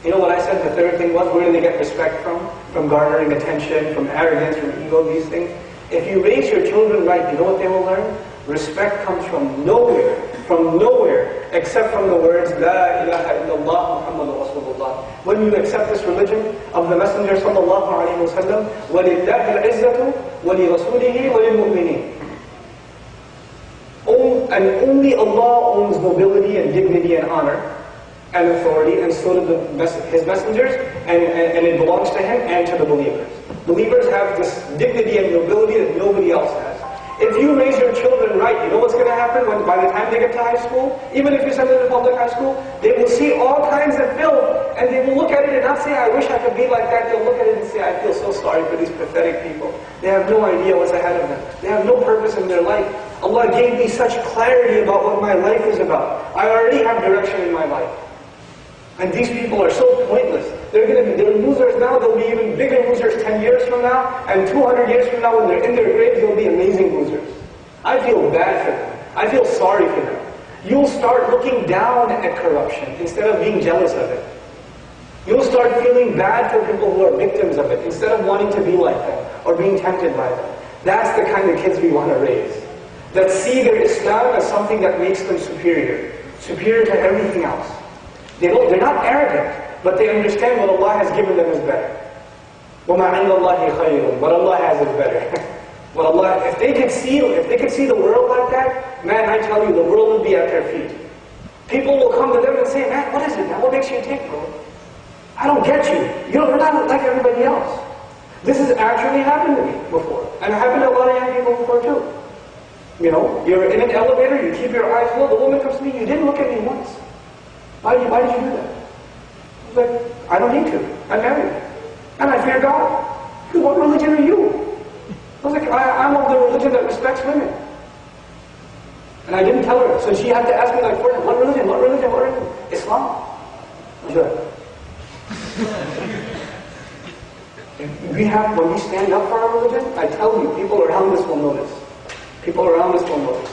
You know what I said the third thing was? Where do they get respect from? From garnering attention, from arrogance, from ego, these things. If you raise your children right, you know what they will learn? Respect comes from nowhere, except from the words, La ilaha illallah Muhammadur Rasulullah. When you accept this religion of the Messenger sallallahu alayhi wa sallam, وَلِلَّهِ الْعِزَّةُ وَلِرَسُولِهِ وَلِلْمُؤْمِنِينَ. And only Allah owns nobility and dignity and honor and authority, and so do His messengers, and it belongs to Him and to the believers. Believers have this dignity and nobility that nobody else has. If you raise your children right, you know what's going to happen by the time they get to high school? Even if you send them to public high school, they will see all kinds of film, and they will look at it and not say, I wish I could be like that. They'll look at it and say, I feel so sorry for these pathetic people. They have no idea what's ahead of them. They have no purpose in their life. Allah gave me such clarity about what my life is about. I already have direction in my life. And these people are so pointless. They're losers now, they'll be even bigger losers 10 years from now, and 200 years from now when they're in their graves, they'll be amazing losers. I feel bad for them. I feel sorry for them. You'll start looking down at corruption instead of being jealous of it. You'll start feeling bad for people who are victims of it instead of wanting to be like them or being tempted by them. That's the kind of kids we want to raise. That see their Islam as something that makes them superior to everything else. They're not arrogant, but they understand what Allah has given them is better. وَمَا عِنْدَ اللَّهِ خَيْرٌ. What Allah has is better. If they could see the world like that, man, I tell you, the world would be at their feet. People will come to them and say, man, what is it, man? What makes you tick, bro? I don't get you. You're not like everybody else. This has actually happened to me before. And it happened to a lot of young people before too. You know, you're in an elevator, you keep your eyes low, the woman comes to me, you didn't look at me once. Why did you do that? I was like, I don't need to. I'm married. And I fear God. She said, what religion are you? I was like, I'm of the religion that respects women. And I didn't tell her. So she had to ask me like, what religion? Islam. I was like, when we stand up for our religion, I tell you, people around us will notice. People around us will notice.